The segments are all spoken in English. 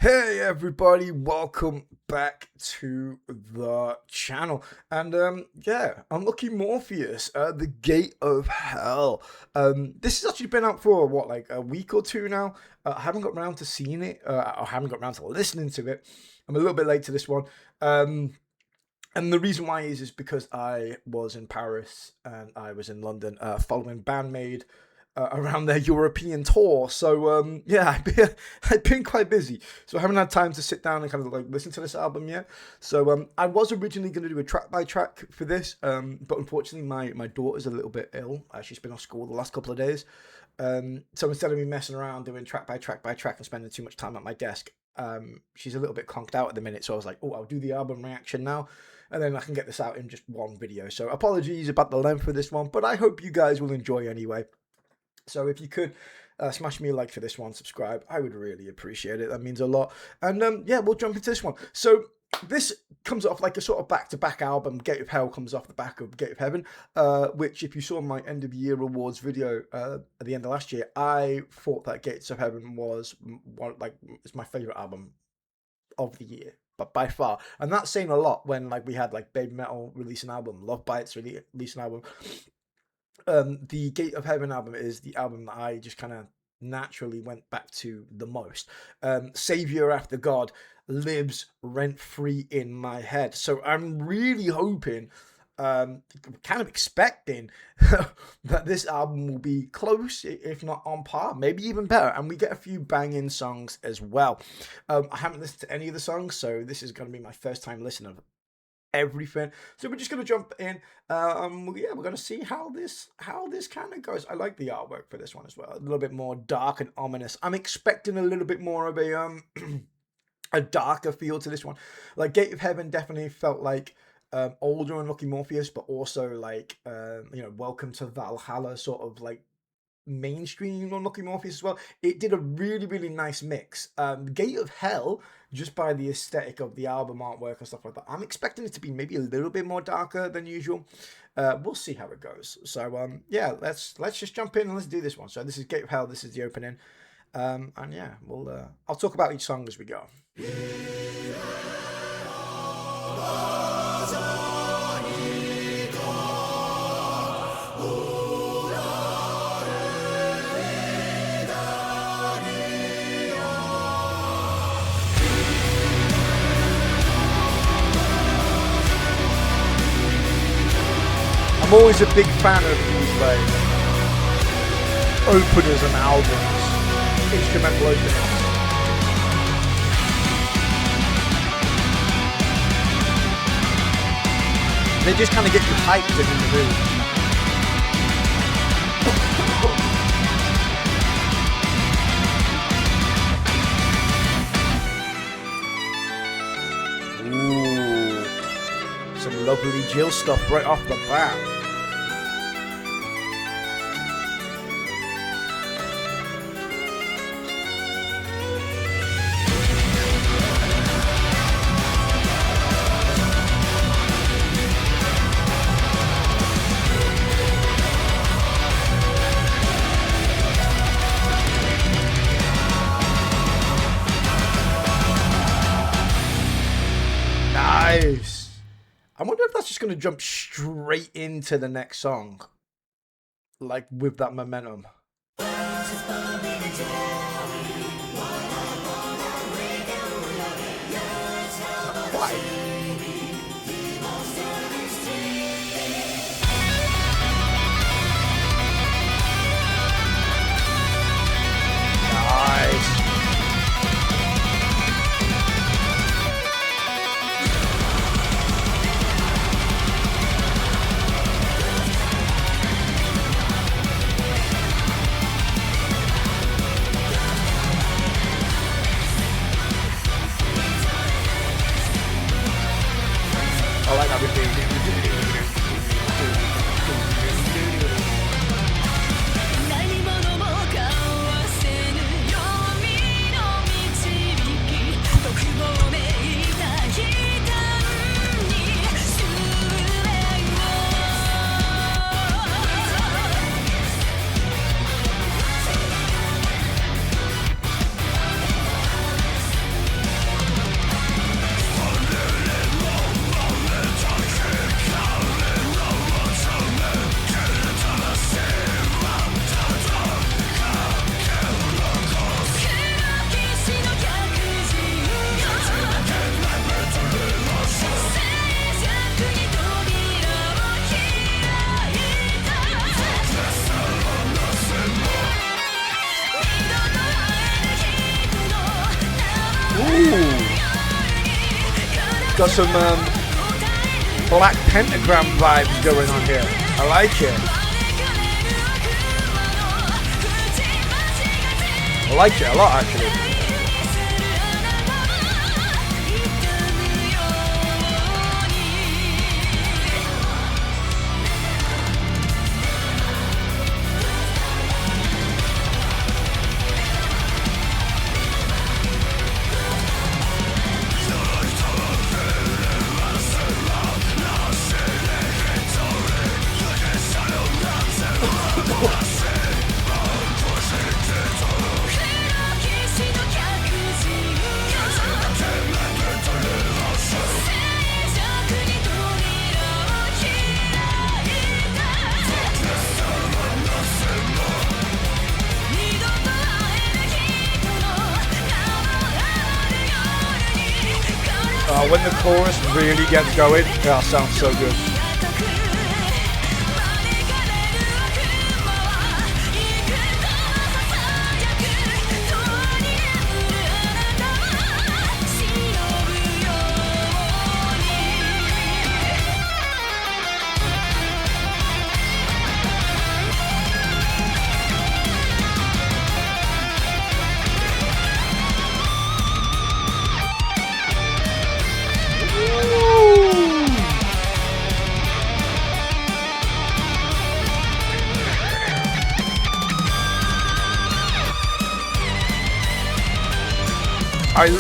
Hey everybody, welcome back to the channel. And Unlucky Morpheus, The Gate of Hell. This has actually been out for what, like a week or two now. I haven't got around to seeing it, I haven't got around to listening to it. I'm a little bit late to this one. And the reason why is because I was in Paris and I was in London following Bandmade around their European tour. So I've been quite busy, so I haven't had time to sit down and kind of like listen to this album yet. So I was originally going to do a track by track for this, but unfortunately my daughter's a little bit ill. She's been off school the last couple of days, so instead of me messing around doing track by track and spending too much time at my desk, she's a little bit conked out at the minute. So I was like, oh, I'll do the album reaction now, and then I can get this out in just one video. So apologies about the length of this one, but I hope you guys will enjoy anyway. So if you could smash me a like for this one, subscribe, I would really appreciate it. That means a lot. And we'll jump into this one. So this comes off like a sort of back-to-back album. Gate of Hell comes off the back of Gate of Heaven, which if you saw my end of year awards video at the end of last year, I thought that Gates of Heaven was it's my favorite album of the year, but by far. And that's saying a lot when like we had like Baby Metal release an album, Love Bites release an album. The Gate of Heaven album is the album that I just kind of naturally went back to the most. Savior After God lives rent-free in my head. So I'm really hoping, kind of expecting that this album will be close, if not on par, maybe even better. And we get a few banging songs as well. I haven't listened to any of the songs, so this is going to be my first time listening of everything. So we're just going to jump in. We're going to see how this kind of goes. I like the artwork for this one as well. A little bit more dark and ominous. I'm expecting a little bit more of a a darker feel to this one. Like Gate of Heaven definitely felt like older Unlucky Morpheus, but also like Welcome to Valhalla sort of like mainstream Unlucky Morpheus as well. It did a really, really nice mix. Gate of Hell, just by the aesthetic of the album artwork and stuff like that, I'm expecting it to be maybe a little bit more darker than usual. We'll see how it goes. So let's just jump in and let's do this one. So this is Gate of Hell, this is the opening. I'll talk about each song as we go. I'm always a big fan of these like openers and albums, instrumental openers. They just kind of get you hyped and in the mood. Ooh, some lovely Jill stuff right off the bat. Nice. I wonder if that's just going to jump straight into the next song, like with that momentum. Why? Ooh, got some black pentagram vibes going on here. I like it. I like it a lot, actually. When the chorus really gets going, that sounds so good.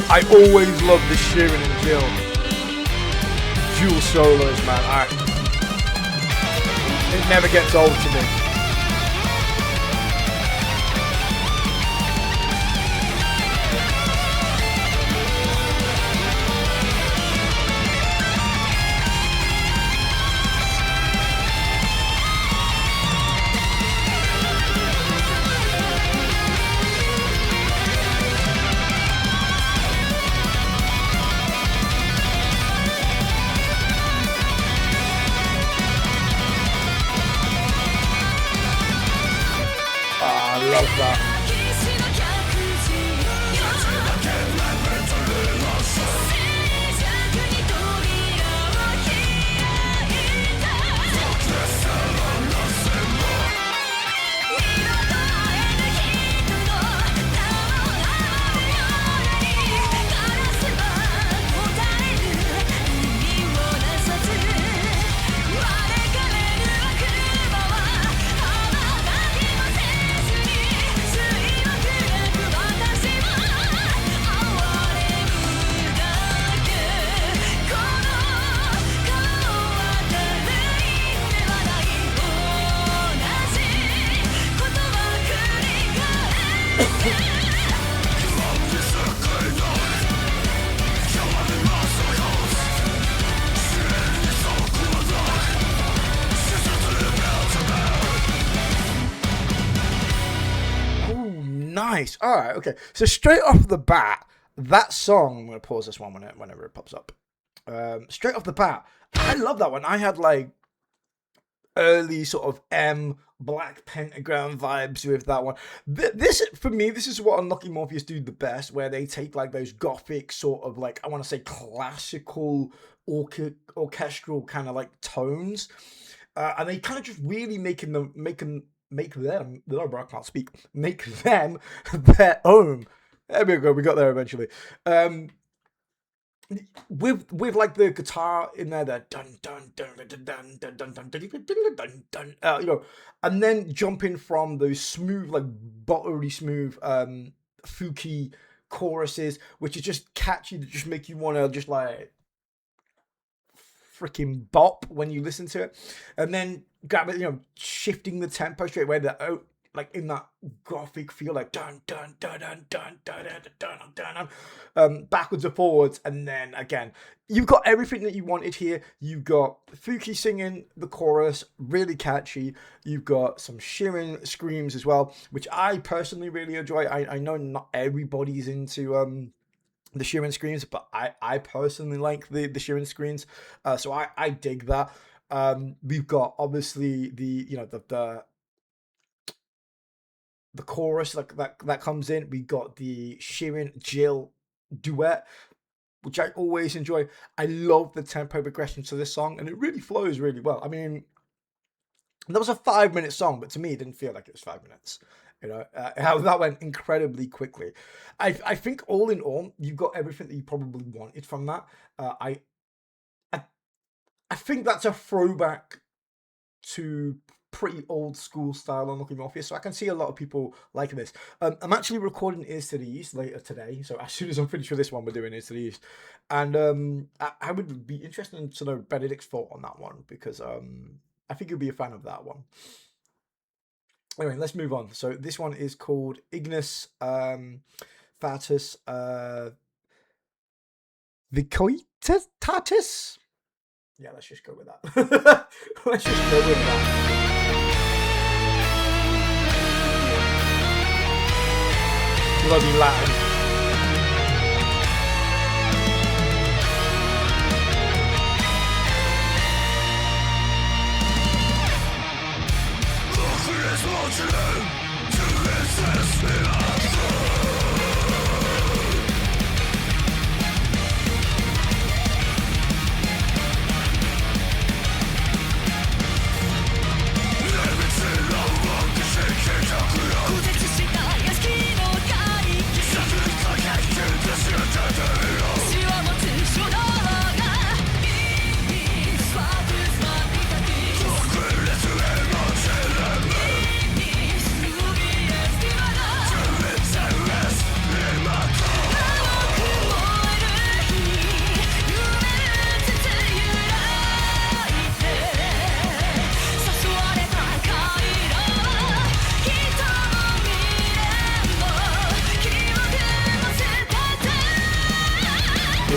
I always love the Sheeran and Jill dual solos, man. It never gets old to me. I love that. Nice. All right. Okay. So straight off the bat, that song. I'm gonna pause this one whenever it pops up. Straight off the bat, I love that one. I had like early sort of black pentagram vibes with that one. This for me, this is what Unlucky Morpheus do the best, where they take like those gothic sort of like, I want to say classical orchestral kind of like tones, and they kind of just really make them I can't speak, make them their own. There we go, we got there eventually. With like the guitar in there, the dun dun dun dun dun dun dun dun dun dun, and then jumping from those smooth, like buttery smooth, Fuki choruses, which is just catchy, that just make you want to just like freaking bop when you listen to it, and then grab it, shifting the tempo straight away. Like in that gothic feel, like dun dun dun dun dun dun dun dun dun dun, backwards and forwards, and then again, you've got everything that you wanted here. You've got Fuki singing the chorus, really catchy. You've got some Sheeran screams as well, which I personally really enjoy. I know not everybody's into the Sheeran screams, but I personally like the Sheeran screams, so I dig that. We've got obviously the chorus like that comes in. We got the Sheeran Jill duet, which I always enjoy. I love the tempo progression to this song, and it really flows really well. I mean, that was a 5 minute song, but to me, it didn't feel like it was 5 minutes. How that went incredibly quickly. I think all in all, you got everything that you probably wanted from that. I I think that's a throwback to pretty old school style Unlucky Morpheus, so I can see a lot of people liking this. I'm actually recording Ears to the East later today, so as soon as I'm finished with this one, we're doing Ears to the East. And I would be interested to know Benedict's thought on that one, because I think you'll be a fan of that one. Anyway, let's move on. So this one is called Ignis Fatus Vicoitatis. Yeah, let's just go with that. Let's just go with that. Bloody Latin.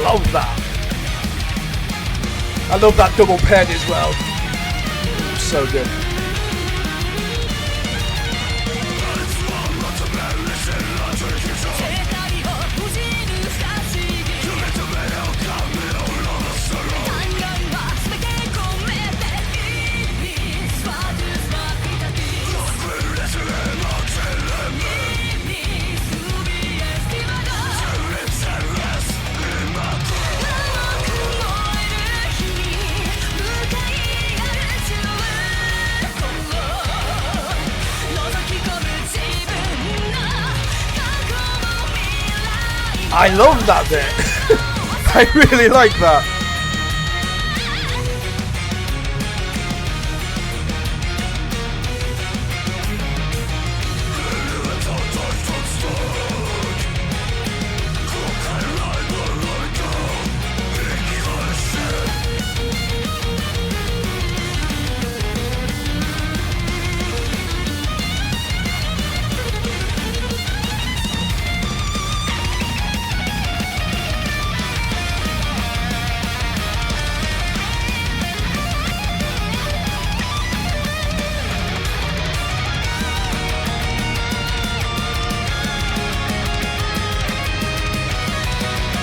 Love that. I love that double pen as well. So good. I love that bit. I really like that.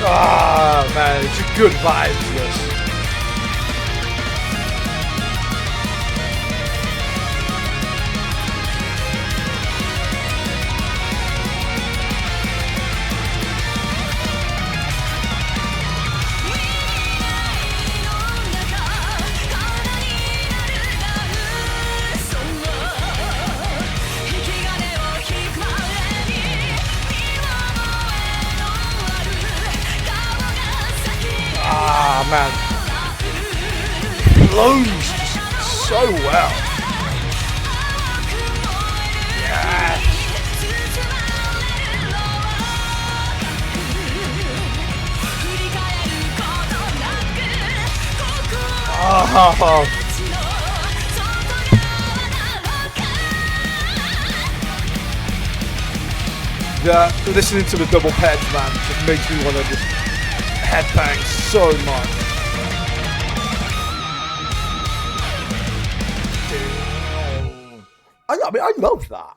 Ah, man, it's a good vibe to this. Ah, man. Flows just so well. Yes. Oh. Listening to the double pads, man, just makes me want to just headbang so much. I love that.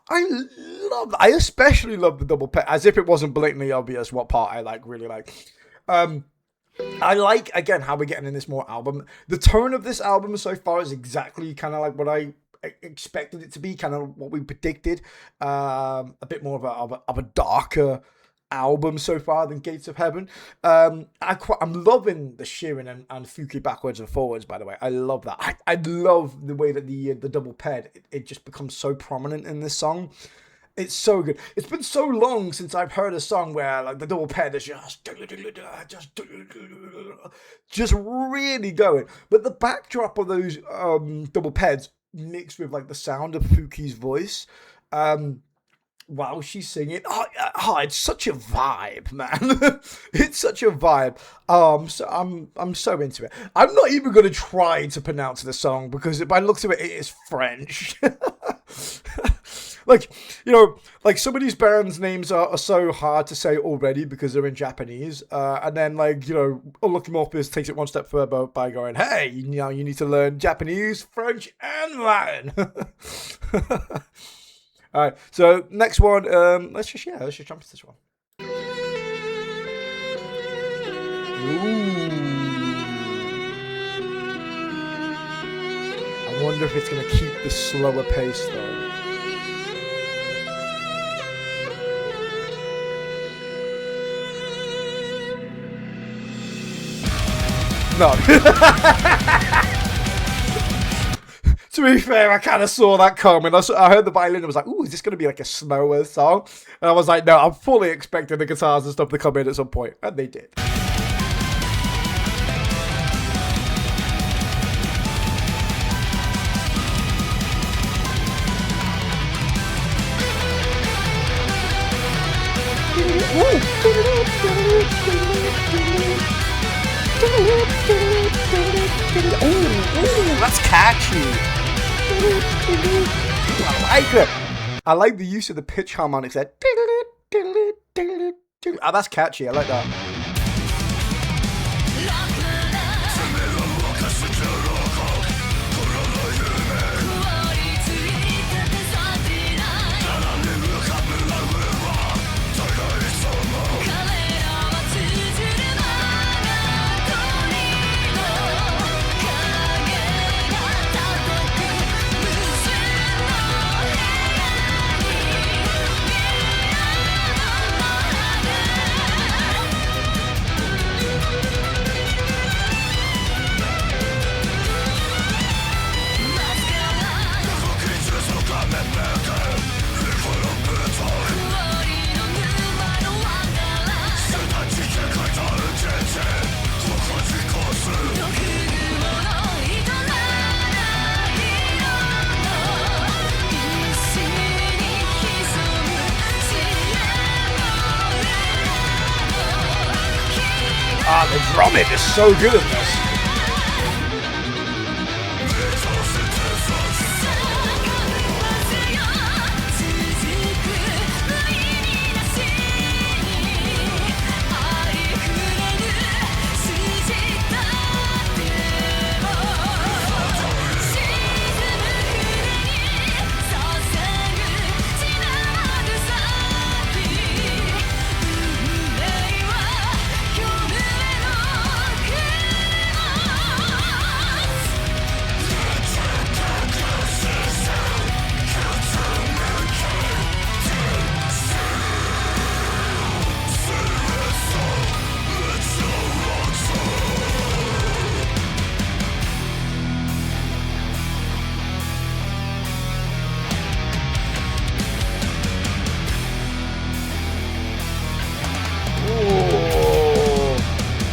I especially love the double pet, as if it wasn't blatantly obvious what part I really like. I like, again, how we're getting in this more album. The tone of this album so far is exactly kind of like what I expected it to be, kind of what we predicted. A bit more of a darker album so far than Gates of Heaven. I'm loving the Sheeran and Fuki backwards and forwards, by the way. I love that. I love the way that the double ped, it just becomes so prominent in this song. It's so good. It's been so long since I've heard a song where like the double ped is just really going. But the backdrop of those double peds mixed with like the sound of Fuki's voice, while she's singing, it's such a vibe, man. It's such a vibe. So I'm so into it. I'm not even gonna try to pronounce the song because by the looks of it, it is French. Like, you know, like some of these bands' names are so hard to say already because they're in Japanese. And then, like, you know, Unlucky Morpheus takes it one step further by going, hey, you know, you need to learn Japanese, French, and Latin. All right, so next one, let's just jump to this one. Ooh. I wonder if it's going to keep the slower pace, though. No. To be fair, I kind of saw that coming. I heard the violin and was like, ooh, is this going to be like a slower song? And I was like, no, I'm fully expecting the guitars and stuff to come in at some point. And they did. Ooh, that's catchy. I like it. I like the use of the pitch harmonics there. Oh, that's catchy. I like that. The drumming is so good at this.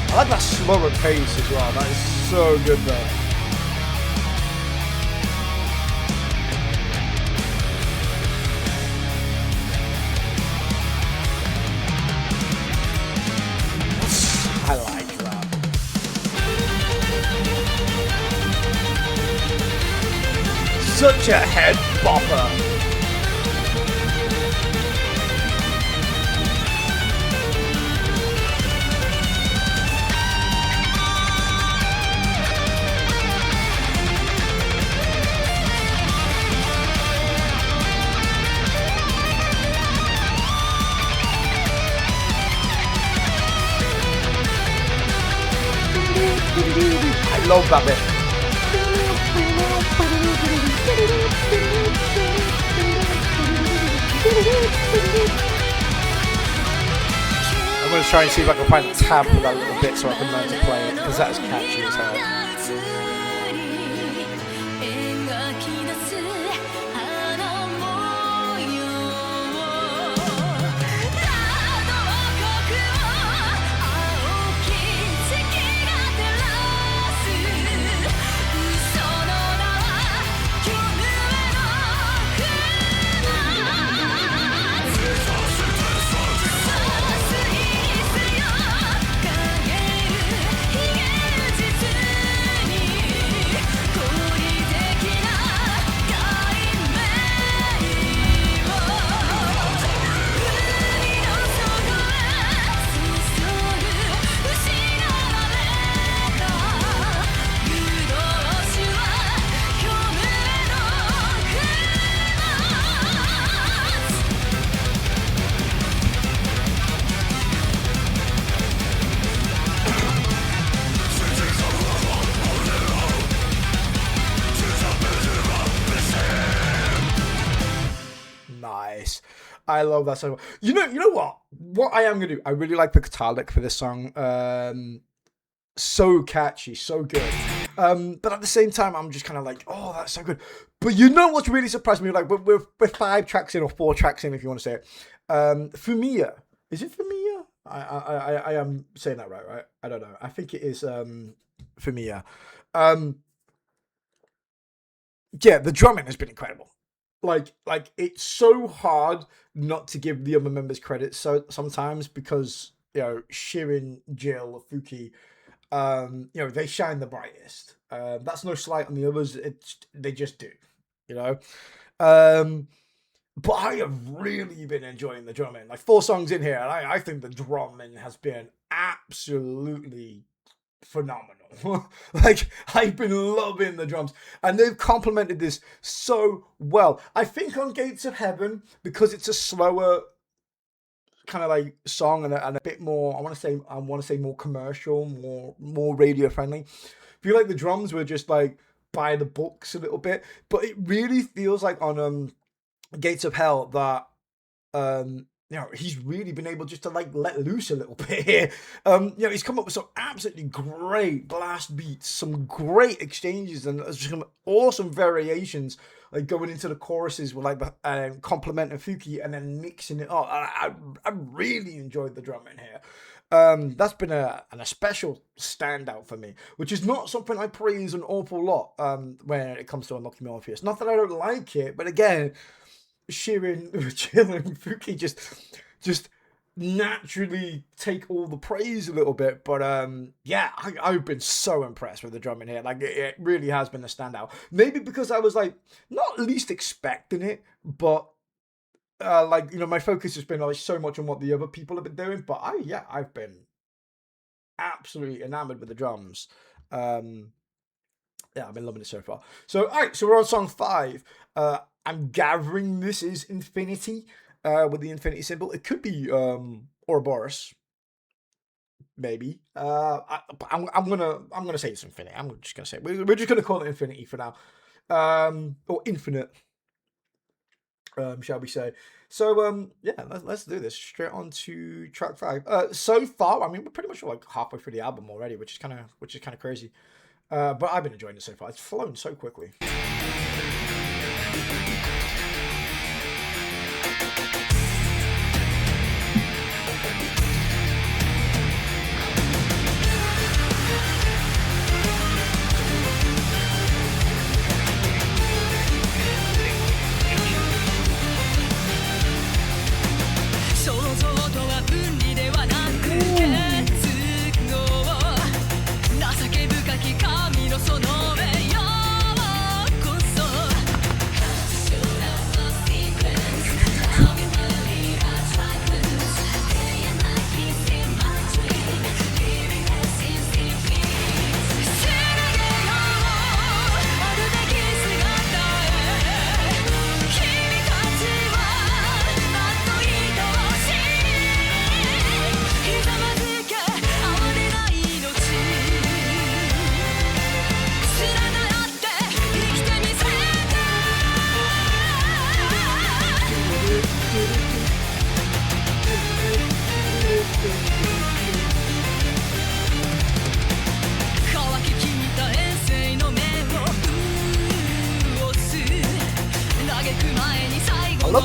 I like that slower pace as well. That is so good there. I like that. Such a head bopper. I love that bit. going to try and see if I can find a tab for that little bit so I can learn to play it, because that's catchy as hell. Nice. I love that song. You know what? What I am gonna do, I really like the guitar lick for this song. So catchy, so good. But at the same time, I'm just kind of like, oh, that's so good. But you know what's really surprised me? Like, we're 5 tracks in, or 4 tracks in, if you want to say it. Fumia. Is it Fumia? I am saying that right? I don't know. I think it is Fumia. Yeah, the drumming has been incredible. Like it's so hard not to give the other members credit sometimes, because Shirin, Jill, Fuki, they shine the brightest. That's no slight on the others. They just do, But I have really been enjoying the drumming. Like 4 songs in here, and I think the drumming has been absolutely phenomenal. Like, I've been loving the drums, and they've complemented this so well. I think on Gates of Heaven, because it's a slower kind of like song and a bit more, I want to say more commercial, more radio friendly. I feel like the drums were just like by the books a little bit, but it really feels like on Gates of Hell that he's really been able just to like let loose a little bit here. He's come up with some absolutely great blast beats, some great exchanges, and some awesome variations, like going into the choruses with like complimenting Fuki and then mixing it up. I really enjoyed the drumming here. That's been a special standout for me, which is not something I praise an awful lot when it comes to Unlucky Morpheus. Not that I don't like it, but again, Shirin, Jill, and Fuki just naturally take all the praise a little bit. But I've been so impressed with the drumming here. Like, it really has been a standout. Maybe because I was like not least expecting it, but my focus has been like so much on what the other people have been doing. But I've been absolutely enamored with the drums. I've been loving it so far. So all right, so we're on song 5. I'm gathering this is Infinity, with the Infinity symbol. It could be Ouroboros, maybe. I'm gonna say it's Infinity. I'm just gonna say we're just gonna call it Infinity for now, or Infinite, shall we say? So let's do this straight on to track 5. So far, I mean, we're pretty much like halfway through the album already, which is kind of crazy. But I've been enjoying it so far. It's flown so quickly.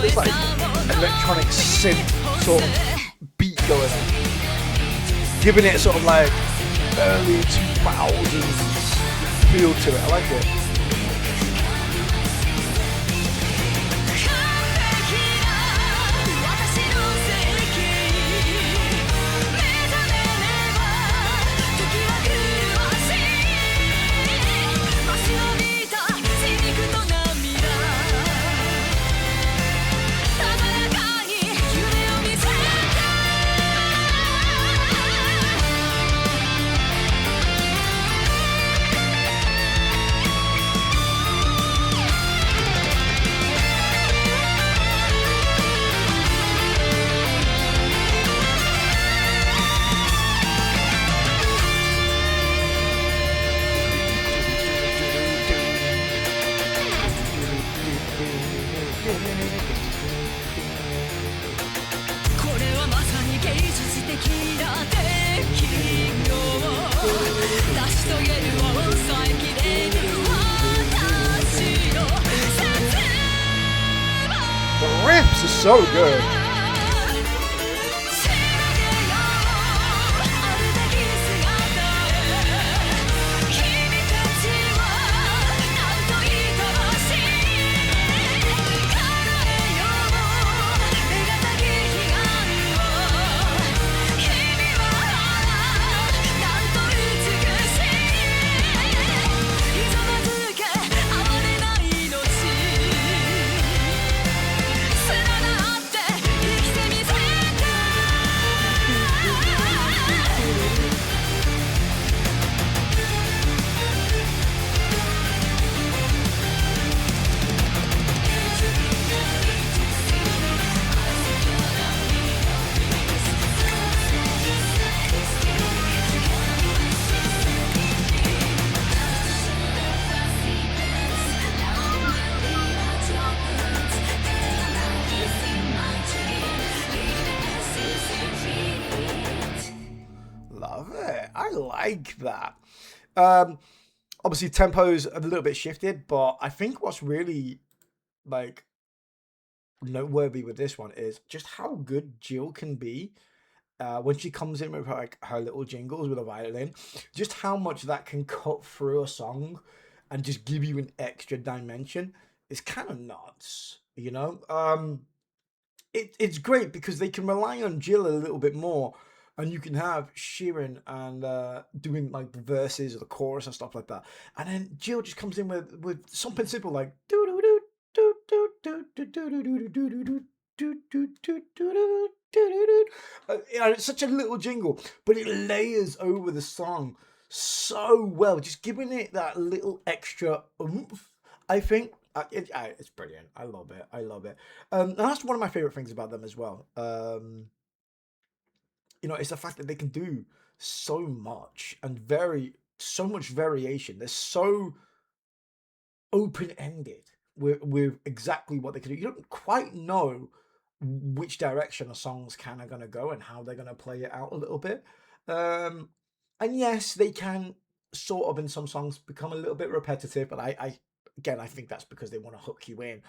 got this like electronic synth sort of beat going on, giving it sort of like early 2000s feel to it. I like it. The riffs are so good. I like that. Obviously, tempo's a little bit shifted, but I think what's really like noteworthy with this one is just how good Jill can be when she comes in with like her little jingles with a violin. Just how much that can cut through a song and just give you an extra dimension. It's kind of nuts, you know. It's great because they can rely on Jill a little bit more, and you can have Sheeran and doing like the verses or the chorus and stuff like that, and then Jill just comes in with something simple like do do do do do do do do do do do do do do do. It's such a little jingle, but it layers over the song so well, just giving it that little extra oomph. I think it's brilliant. I love it. I love it. And that's one of my favorite things about them as well. You know, it's the fact that they can do so much and so much variation. They're so open-ended with exactly what they can do. You don't quite know which direction a song's kind of going to go and how they're going to play it out a little bit. And yes, they can sort of in some songs become a little bit repetitive, but I think that's because they want to hook you in.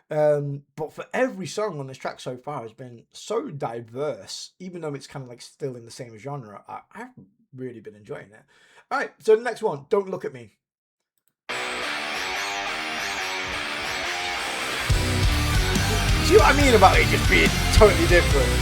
But for every song on this track so far has been so diverse, even though it's kind of like still in the same genre. I've really been enjoying it. All right, so the next one, Don't Look at Me. See what I mean about it just being totally different?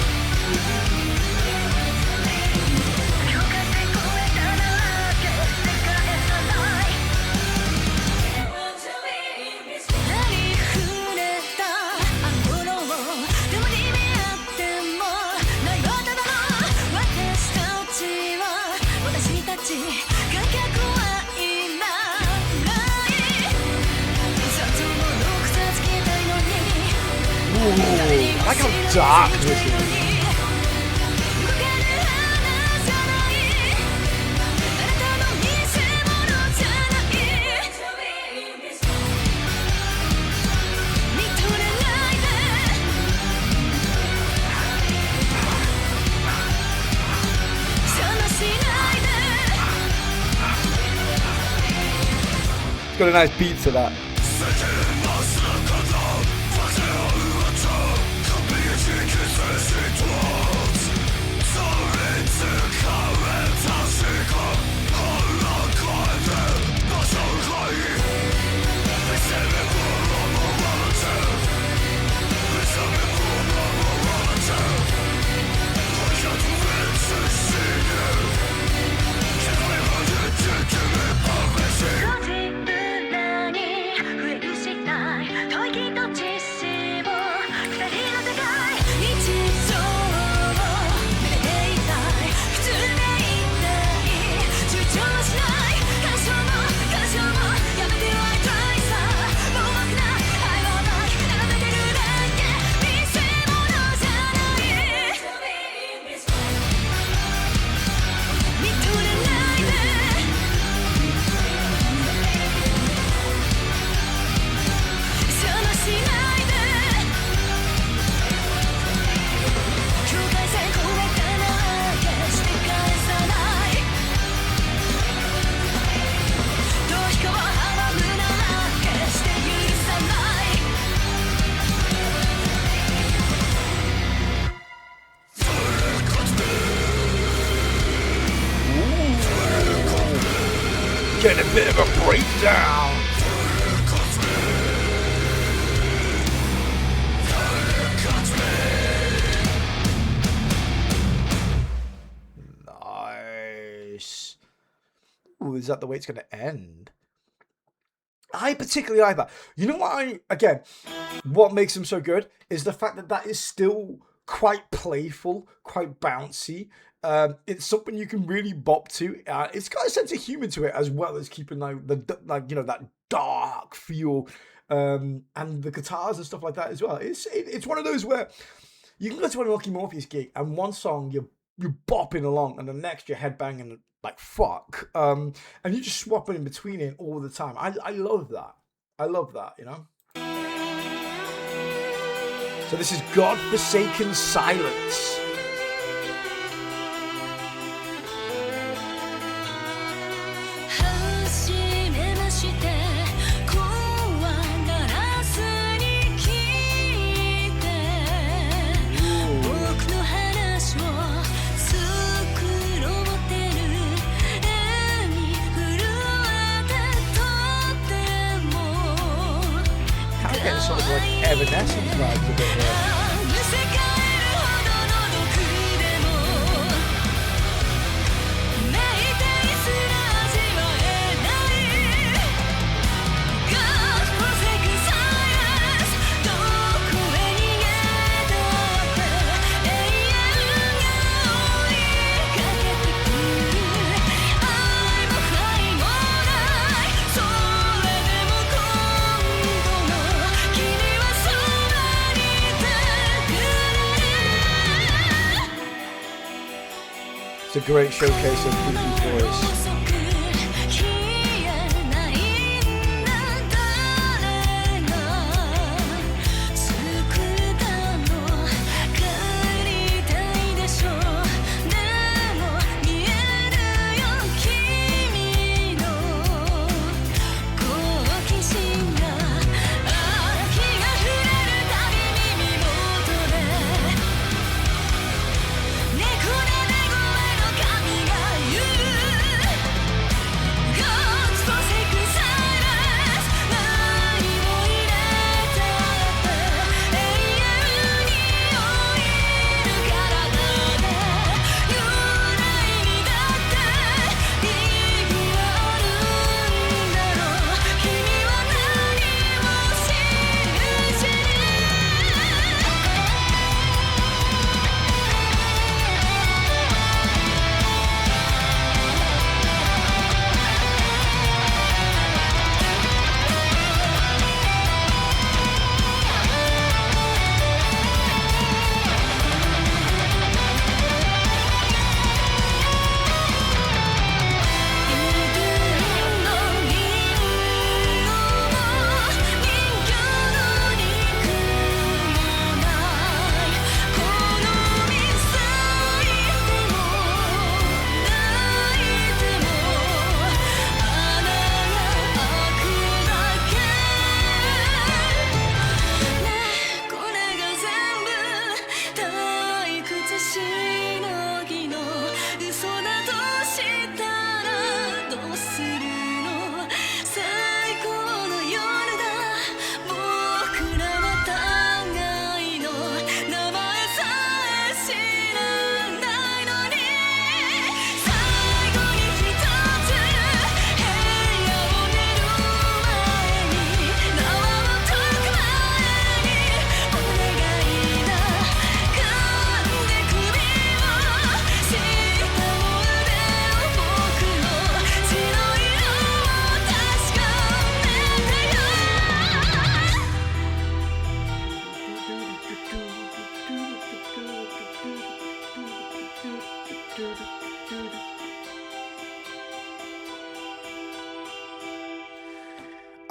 I like how dark this is. It's got a nice beat to that. Get a bit of a breakdown. Nice. Ooh, is that the way it's going to end? I particularly like that. You know what what makes them so good is the fact that that is still quite playful, quite bouncy. It's something you can really bop to. It's got a sense of humor to it as well as keeping like that dark feel, and the guitars and stuff like that as well. It's one of those where you can go to an Unlucky Morpheus gig and one song you're bopping along and the next you're headbanging like fuck, and you just swap it in between it all the time. I love that. I love that, you know. So this is God-Forsaken Silence. Getting sort of like Evanescence vibes a bit here. It's a great showcase of Phoebe's voice.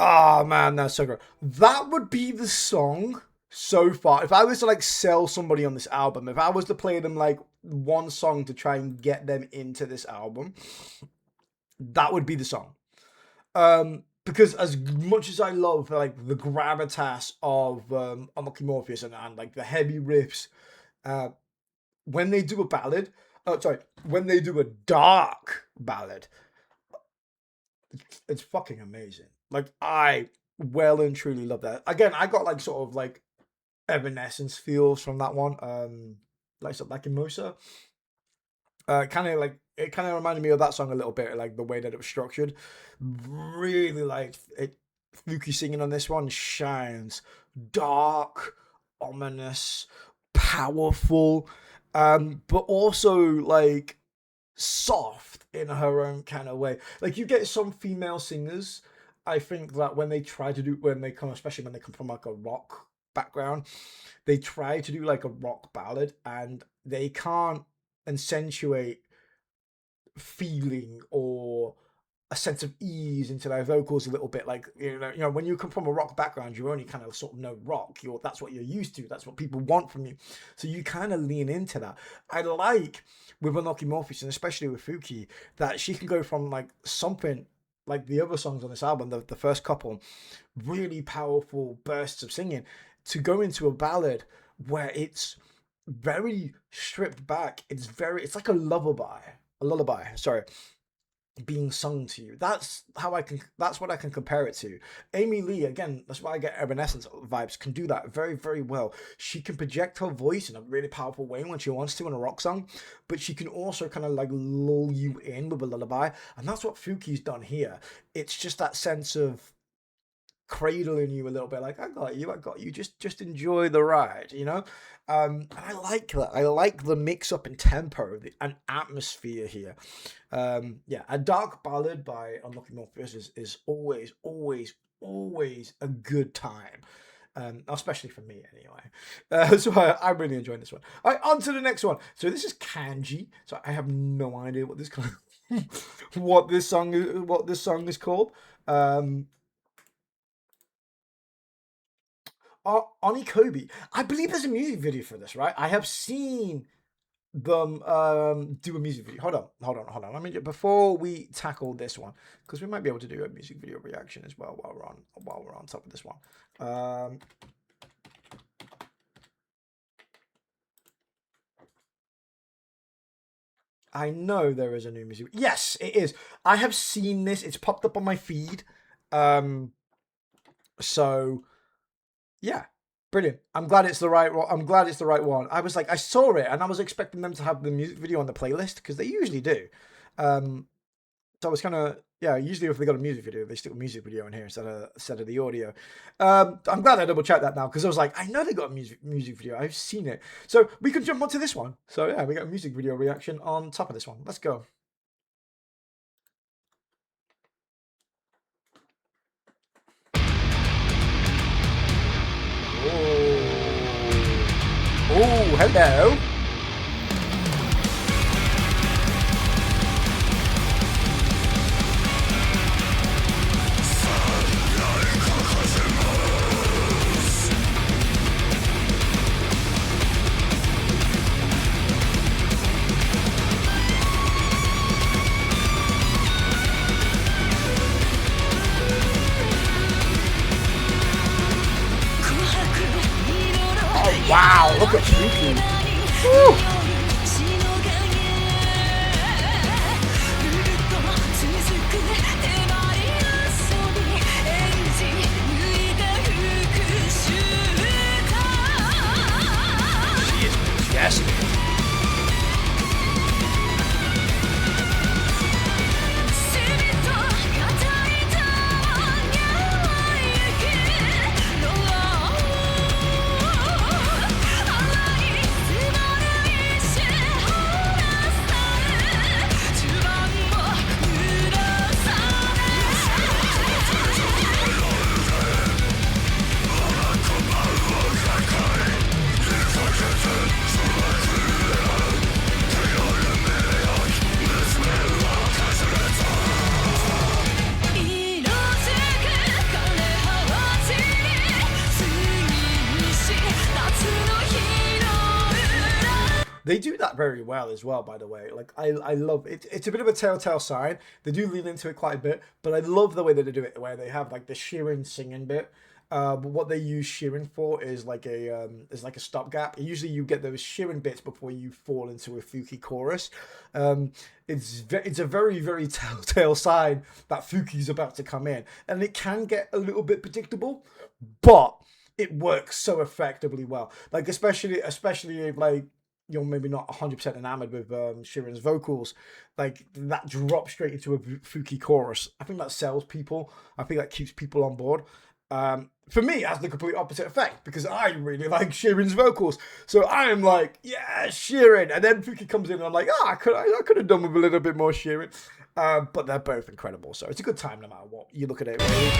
Oh man, that's so good. That would be the song so far. If I was to like sell somebody on this album, if I was to play them like one song to try and get them into this album, that would be the song. Because as much as I love like the gravitas of Unlucky Morpheus and like the heavy riffs, when they do a ballad, when they do a dark ballad, It's fucking amazing. Like I well and truly love that. Again, I got like sort of like Evanescence feels from that one. Like something like Emosa. Kind of like it kind of reminded me of that song a little bit, like the way that it was structured. Really like it. Fuki singing on this one shines dark, ominous, powerful, but also like soft in her own kind of way. Like you get some female singers, I think that when they try to do when they come, especially when they come from like a rock background, they try to do like a rock ballad and they can't accentuate feeling or a sense of ease into their vocals a little bit. Like when you come from a rock background, you only kind of sort of know rock. That's what you're used to. That's what people want from you. So you kind of lean into that. I like with Unlucky Morpheus, and especially with Fuki, that she can go from like something like the other songs on this album, the first couple, really powerful bursts of singing, to go into a ballad where it's very stripped back. It's like a lullaby, sorry, being sung to you. That's what I can compare it to. Amy Lee, again, that's why I get Evanescence vibes, can do that very, very well. She can project her voice in a really powerful way when she wants to in a rock song, but she can also kind of like lull you in with a lullaby, and that's what Fuki's done here. It's just that sense of cradling you a little bit, like I got you, just enjoy the ride, and I like that. I like the mix up in tempo and atmosphere here. Yeah, a dark ballad by Unlucky Morpheus is always a good time, especially for me anyway. So I'm really enjoying this one. All right, on to the next one. So this is Kanji. So I have no idea what this what this song is called. Onikobi. I believe there's a music video for this, right? I have seen them do a music video. Hold on. Let me before we tackle this one, because we might be able to do a music video reaction as well while we're on top of this one. I know there is a new music. Yes, it is. I have seen this. It's popped up on my feed. So yeah, brilliant. I'm glad it's the right one. I was like, I saw it and I was expecting them to have the music video on the playlist because they usually do. So I was kind of, yeah, usually if they got a music video, they stick a music video in here instead of the audio. I'm glad I double checked that now because I was like, I know they got a music video. I've seen it. So we can jump onto this one. So yeah, we got a music video reaction on top of this one. Let's go. Oh, hello. Oh, wow, look at Fuki. Woo. She is majestic. They do that very well as well, by the way. Like I love it. It's a bit of a telltale sign. They do lean into it quite a bit, but I love the way that they do it, where they have like the shearing singing bit, But what they use shearing for is like a stopgap. Usually, you get those shearing bits before you fall into a Fuki chorus. Um, it's a very very telltale sign that Fuki's about to come in, and it can get a little bit predictable, but it works so effectively well. Like especially if like you're maybe not 100% enamored with Sheeran's vocals, like that drop straight into a Fuki chorus. I think that sells people. I think that keeps people on board. For me, it has the complete opposite effect because I really like Sheeran's vocals. So I am like, yeah, Sheeran. And then Fuki comes in and I'm like, I could have done with a little bit more Sheeran. But they're both incredible. So it's a good time no matter what you look at it. Really.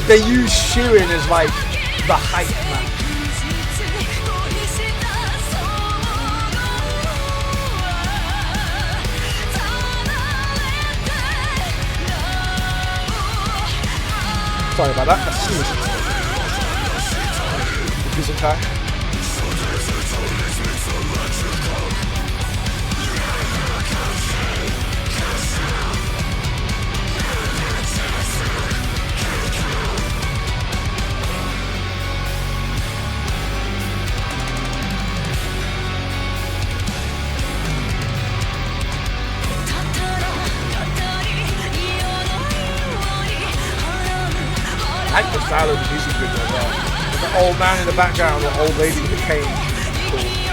They use Sheeran as like the hype man. Sorry about that. That's music time. I like the style of the music video as well. There's the old man in the background, the old lady with the cane. Cool.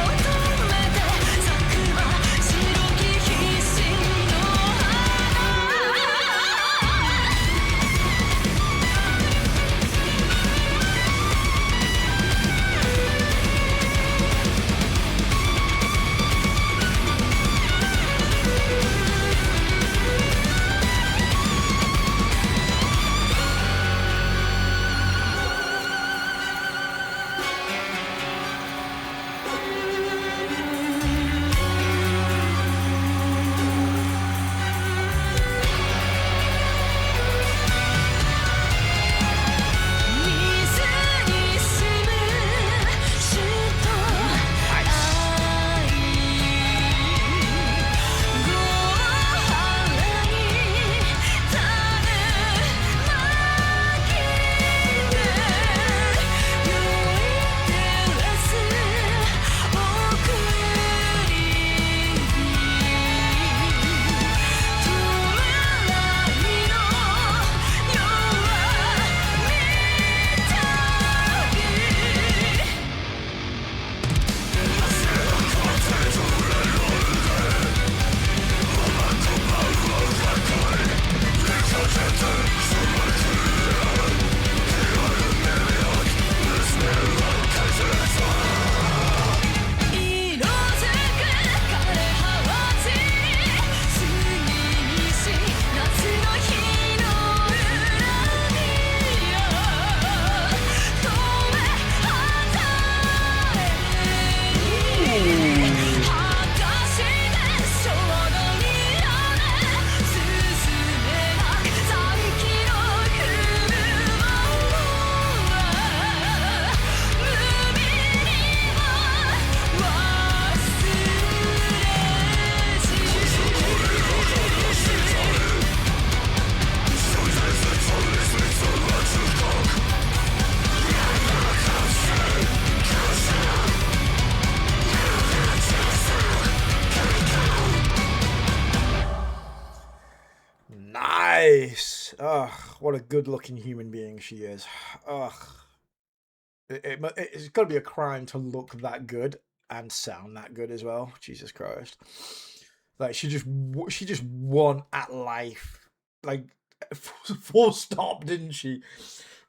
Nice. Ugh, what a good-looking human being she is. Ugh, it's got to be a crime to look that good and sound that good as well. Jesus Christ. Like she just won at life. Like full stop, didn't she?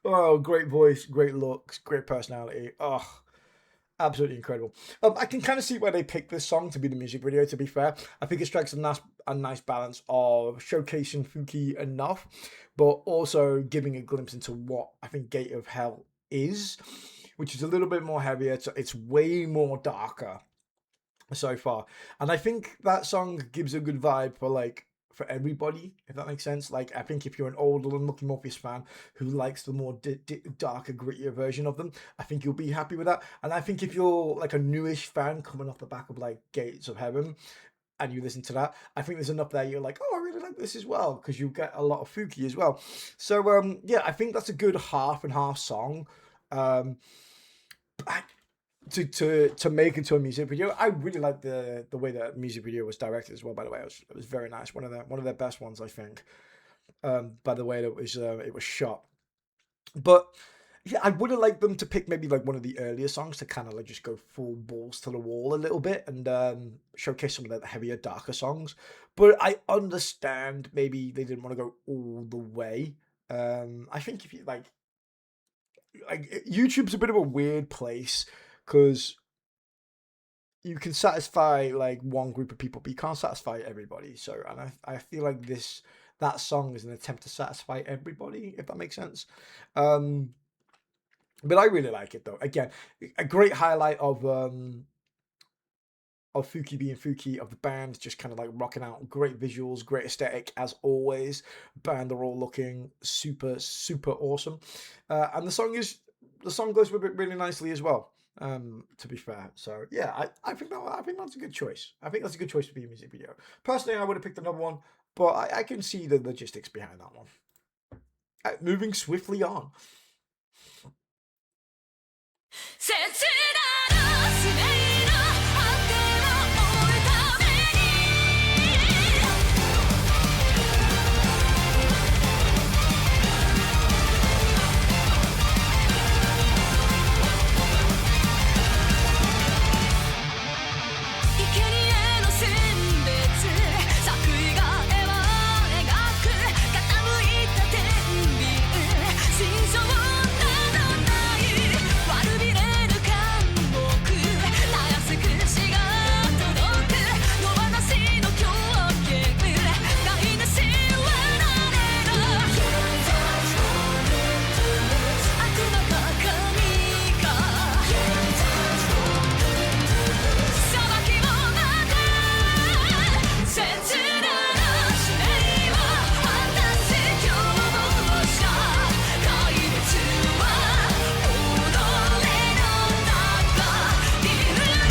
Oh, great voice, great looks, great personality. Oh, absolutely incredible. I can kind of see why they picked this song to be the music video. To be fair, I think it strikes a nice balance of showcasing Fuki enough, but also giving a glimpse into what I think Gate of Hell is, which is a little bit more heavier. It's way more darker so far, and I think that song gives a good vibe for like for everybody, if that makes sense. Like, I think if you're an old Unlucky Morpheus fan who likes the more darker, grittier version of them, I think you'll be happy with that. And I think if you're like a newish fan coming off the back of like Gates of Heaven, and you listen to that, I think there's enough there you're like, oh, I really like this as well, because you get a lot of Fuki as well. So yeah, I think that's a good half and half song. To make into a music video. I really like the way that music video was directed as well. By the way, it was very nice. One of their best ones, I think. By the way that it was shot. But yeah, I would have liked them to pick maybe like one of the earlier songs to kind of like just go full balls to the wall a little bit and showcase some of the heavier, darker songs. But I understand maybe they didn't want to go all the way. I think if you like YouTube's a bit of a weird place because you can satisfy like one group of people, but you can't satisfy everybody. So, and I feel like that song is an attempt to satisfy everybody, if that makes sense. But I really like it though. Again, a great highlight of Fuki being Fuki, of the band just kind of like rocking out. Great visuals, great aesthetic as always. Band are all looking super awesome, and the song goes with it really nicely as well. To be fair, so yeah, I think that's a good choice. I think that's a good choice to be a music video. Personally, I would have picked another one, but I can see the logistics behind that one. Moving swiftly on.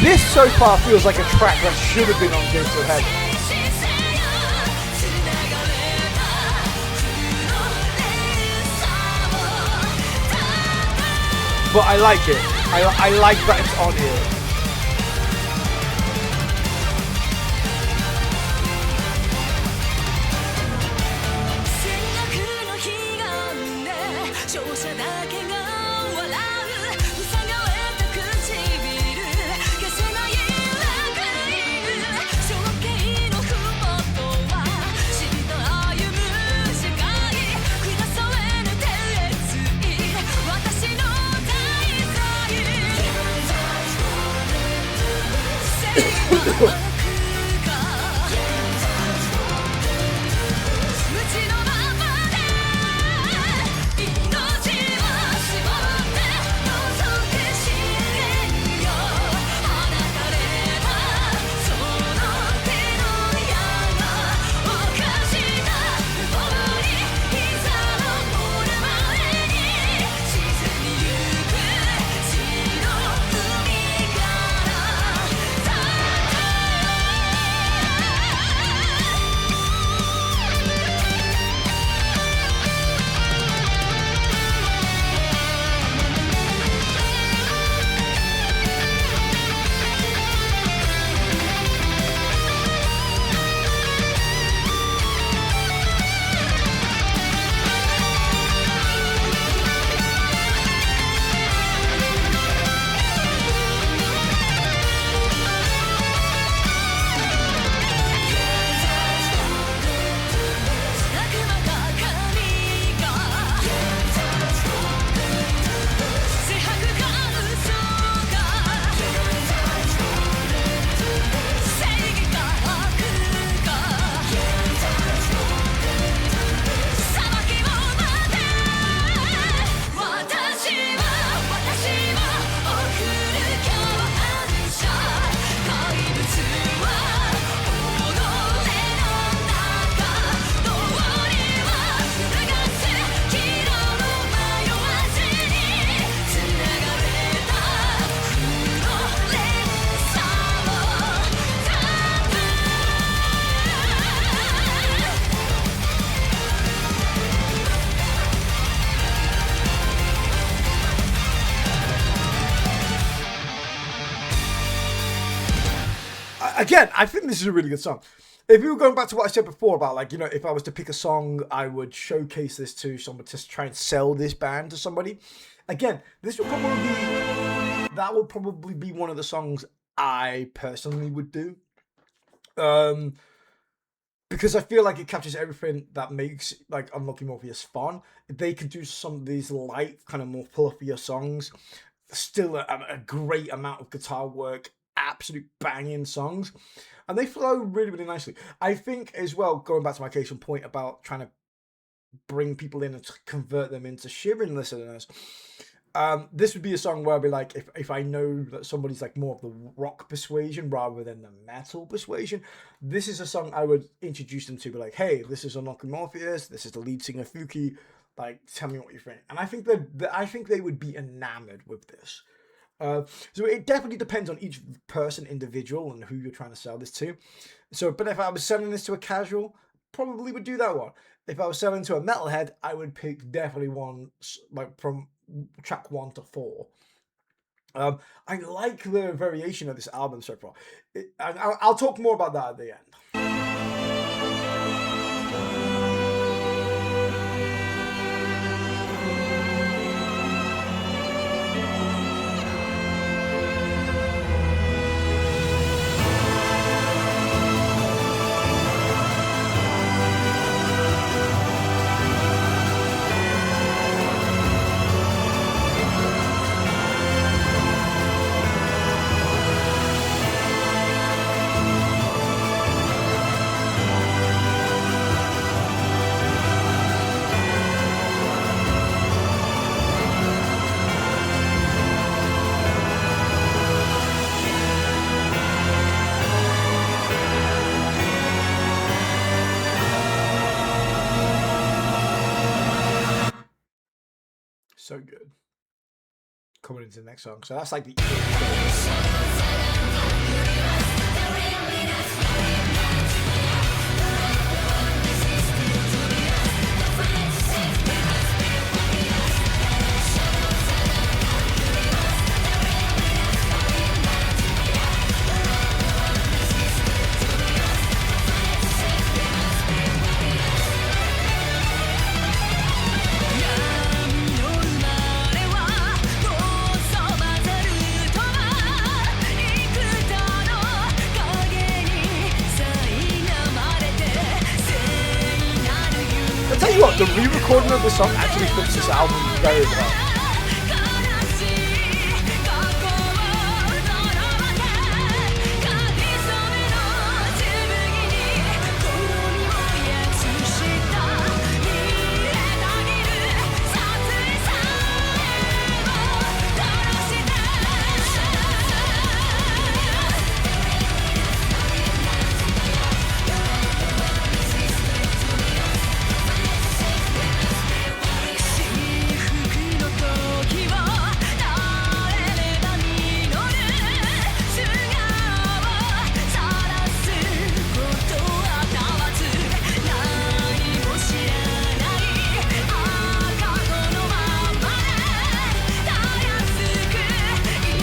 This so far feels like a track that should have been on Gates of Heaven. But I like it. I like that it's on here. again, I think this is a really good song. If we were going back to what I said before about, like, you know, if I was to pick a song, I would showcase this to someone to try and sell this band to somebody. Again, that would probably be one of the songs I personally would do. Because I feel like it captures everything that makes, like, Unlucky Morpheus fun. They could do some of these light, kind of more fluffier songs. Still a great amount of guitar work, absolute banging songs. And they flow really, really nicely. I think as well, going back to my case in point about trying to bring people in and convert them into shivering listeners, this would be a song where I'd be like, if I know that somebody's like more of the rock persuasion rather than the metal persuasion, this is a song I would introduce them to. Be like, hey, this is Unlucky Morpheus, this is the lead singer Fuki, like, tell me what you think. And I think they would be enamored with this. So it definitely depends on each person individual and who you're trying to sell this to. So, but if I was selling this to a casual, probably would do that one. If I was selling to a metalhead, I would pick definitely one like from track 1 to 4. I like the variation of this album so far. I'll talk more about that at the end. So good. Coming into the next song. So that's like the tell you what, the re-recording of the song actually fits this album very well.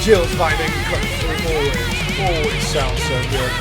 Jill's violin coming through always sounds so good.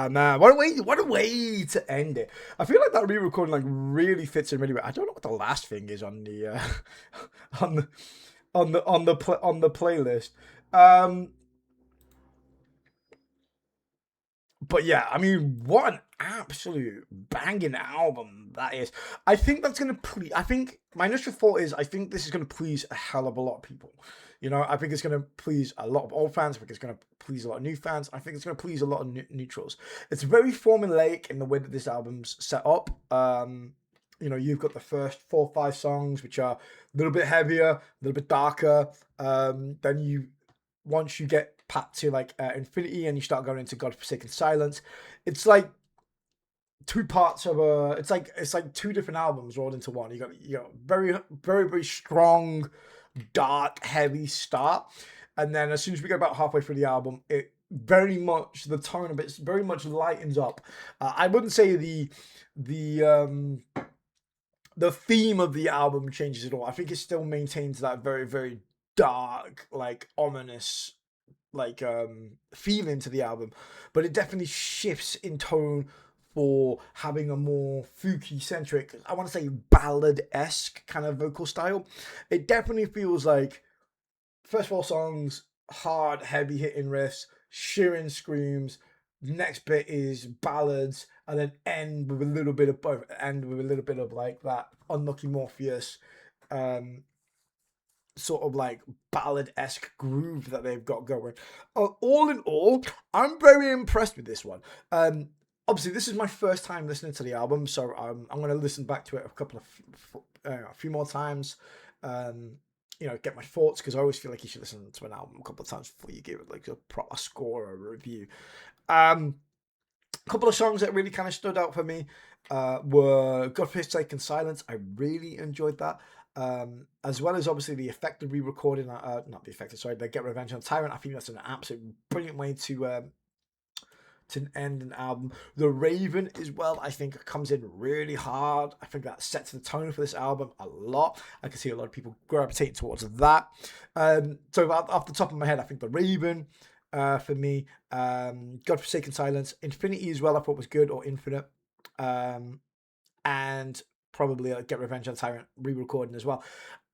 Man, what a way to end it. I feel like that re-recording like really fits in really well. I don't know what the last thing is on the on the on the playlist. Um, but yeah, I mean, what an absolute banging album that is. I think that's gonna please. I think my initial thought is I think this is gonna please a hell of a lot of people. You know, I think it's gonna please a lot of old fans. I think it's gonna please a lot of new fans. I think it's gonna please a lot of neutrals. It's very formulaic in the way that this album's set up. You know, you've got the first 4 or 5 songs, which are a little bit heavier, a little bit darker. Then you once you get pat to like Infinity and you start going into Godforsaken Silence, it's like 2 parts of a. It's like 2 different albums rolled into one. You got very very very strong, dark, heavy start, and then as soon as we get about halfway through the album, it very much the tone of it very much lightens up. I wouldn't say the the theme of the album changes at all. I think it still maintains that very very dark, like ominous like feeling to the album, but it definitely shifts in tone for having a more Fuki centric, I want to say ballad-esque kind of vocal style. It definitely feels like first 4 songs, hard, heavy hitting riffs, shearing screams. Next bit is ballads, and then end with a little bit of both. End with a little bit of like that Unlucky Morpheus, um, sort of like ballad-esque groove that they've got going. All in all, I'm very impressed with this one. Obviously, this is my first time listening to the album, so I'm going to listen back to it a few more times. You know, get my thoughts, because I always feel like you should listen to an album a couple of times before you give it like a proper score or a review. A couple of songs that really kind of stood out for me were Godforsaken Silence. I really enjoyed that. As well as obviously the effective re-recording, not the effective, sorry, the Get Revenge on Tyrant. I think that's an absolute brilliant way to end an album. The Raven as well, I think comes in really hard. I think that sets the tone for this album a lot. I can see a lot of people gravitating towards that. So off the top of my head, I think The Raven, for me, Godforsaken Silence, Infinity as well, I thought was good, or Infinite, and probably Get Revenge on Tyrant re-recording as well.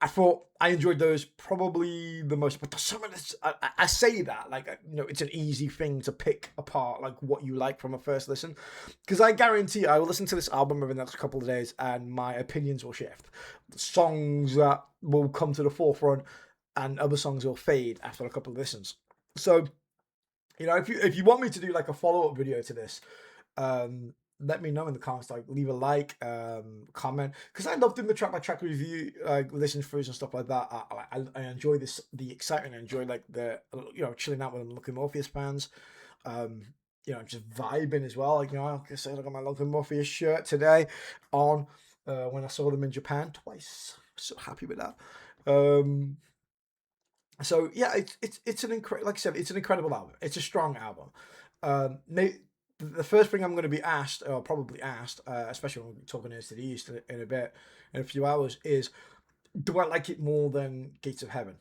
I thought I enjoyed those probably the most, but some of this, I say that like, you know, it's an easy thing to pick apart like what you like from a first listen, because I guarantee I will listen to this album over the next couple of days and my opinions will shift. Songs that will come to the forefront and other songs will fade after a couple of listens. So, you know, if you want me to do like a follow-up video to this, let me know in the comments. Like, leave a like, comment, because I love doing the track by track review, like listening throughs and stuff like that. I enjoy the excitement. I enjoy like the, you know, chilling out with Unlucky Morpheus fans. You know, just vibing as well. Like, you know, like I said, I got my Unlucky Morpheus shirt today on. When I saw them in Japan twice, so happy with that. So yeah, it's an incredible, like I said, it's an incredible album. It's a strong album. The first thing I'm going to be asked, or probably asked, especially when we're talking to the East in a bit, in a few hours, is, do I like it more than Gates of Heaven?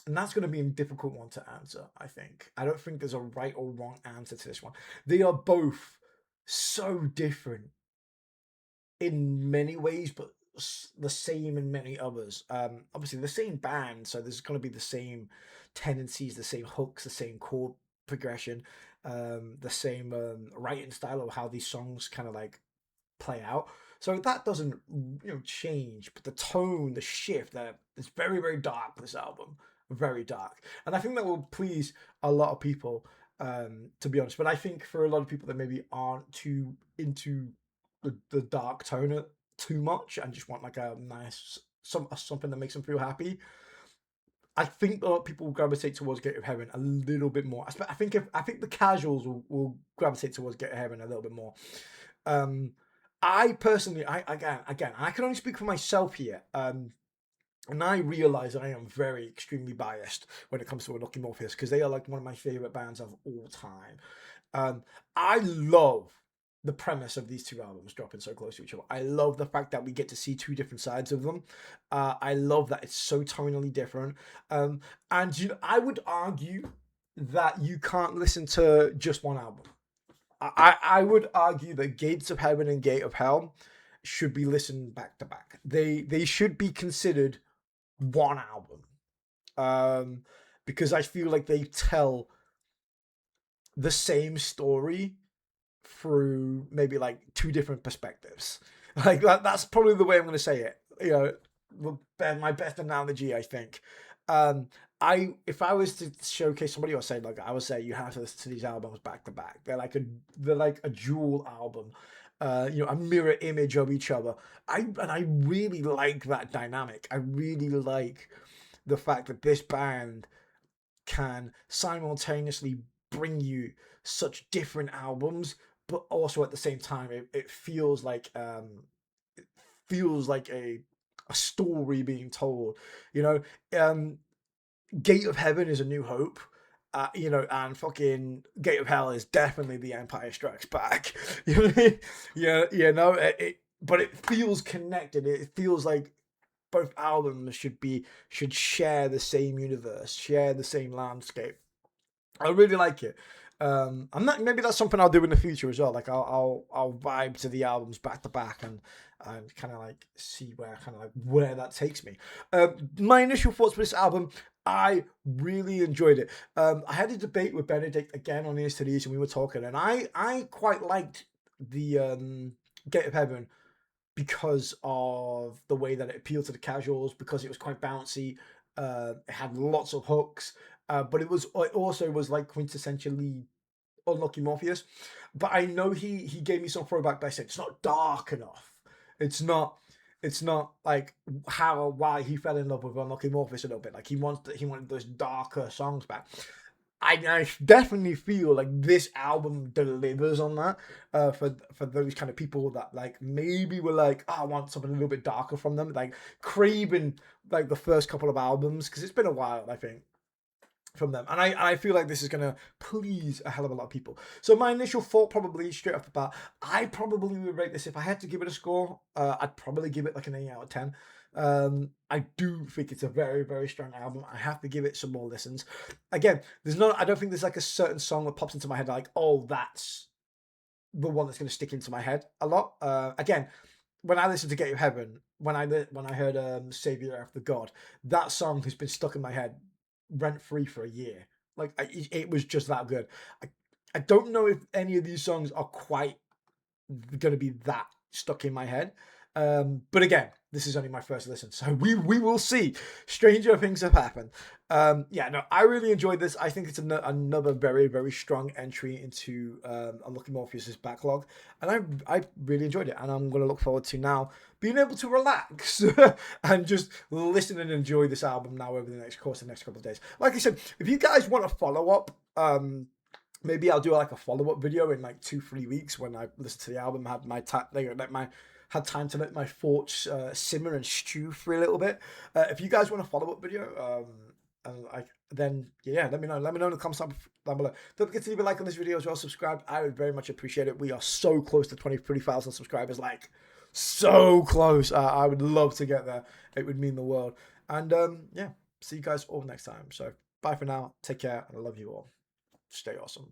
And that's going to be a difficult one to answer, I think. I don't think there's a right or wrong answer to this one. They are both so different in many ways, but the same in many others. Obviously, the same band, so there's going to be the same tendencies, the same hooks, the same chord progression, the same writing style of how these songs kind of like play out. So that doesn't, you know, change, but the tone, the shift, that it's very very dark. This album, very dark, and I think that will please a lot of people. To be honest, but I think for a lot of people that maybe aren't too into the dark tone too much and just want like a nice something that makes them feel happy, I think a lot of people will gravitate towards Gate of Heaven a little bit more. I think the casuals will gravitate towards Gate of Heaven a little bit more. I personally, again, I can only speak for myself here. And I realize I am very extremely biased when it comes to Unlucky Morpheus, because they are like one of my favorite bands of all time. I love the premise of these 2 albums dropping so close to each other. I love the fact that we get to see 2 different sides of them. I love that it's so tonally different. And you know, I would argue that you can't listen to just one album. I would argue that Gates of Heaven and Gate of Hell should be listened back to back. They should be considered one album. Because I feel like they tell the same story through maybe like two different perspectives. Like that's probably the way I'm going to say it. You know, my best analogy, I think. Um, if I was to showcase somebody or say like I would say you have to listen to these albums back to back. They're like a dual album. You know, a mirror image of each other. I really like that dynamic. I really like the fact that this band can simultaneously bring you such different albums, but also at the same time, it feels like a story being told. You know, um, Gate of Heaven is A New Hope. You know, and fucking Gate of Hell is definitely The Empire Strikes Back. You know what I mean? Yeah, you know, but it feels connected. It feels like both albums should share the same universe, share the same landscape. I really like it. I'm not. Maybe that's something I'll do in the future as well. Like I'll vibe to the albums back to back and kind of like see where that takes me. My initial thoughts for this album, I really enjoyed it. I had a debate with Benedict again on Ears to These, and we were talking, and I quite liked the Gate of Heaven because of the way that it appealed to the casuals, because it was quite bouncy. It had lots of hooks, but it also was like quintessentially Unlucky Morpheus. But I know he gave me some throwback by saying it's not dark enough. It's not it's not like how why he fell in love with Unlucky Morpheus a little bit. Like he wanted those darker songs back. I definitely feel like this album delivers on that. For those kind of people that like maybe were like, oh, I want something a little bit darker from them, like craving like the first couple of albums, because it's been a while, I think, from them. And I feel like this is gonna please a hell of a lot of people. So my initial thought, probably straight off the bat, I probably would rate this, if I had to give it a score, I'd probably give it like an 8 out of 10. I do think it's a very, very strong album. I have to give it some more listens. Again, I don't think there's like a certain song that pops into my head like, oh, that's the one that's going to stick into my head a lot. Again, when I listened to Gate of Heaven, when I heard Savior After God, that song has been stuck in my head rent free for a year. Like it was just that good. I don't know if any of these songs are quite going to be that stuck in my head. But again, this is only my first listen, so we will see. Stranger things have happened. Yeah, no, I really enjoyed this. I think it's another very, very strong entry into Unlucky Morpheus's backlog, and I really enjoyed it. And I'm going to look forward to now being able to relax and just listen and enjoy this album now over the next couple of days. Like I said, if you guys want to follow up, maybe I'll do like a follow-up video in like 2-3 weeks when I listen to the album, had time to let my thoughts simmer and stew for a little bit. If you guys want a follow-up video, then yeah, let me know. Let me know in the comments down below. Don't forget to leave a like on this video as well. Subscribe. I would very much appreciate it. We are so close to 30,000 subscribers. Like, so close. I would love to get there. It would mean the world. And yeah, see you guys all next time. So bye for now. Take care. And I love you all. Stay awesome.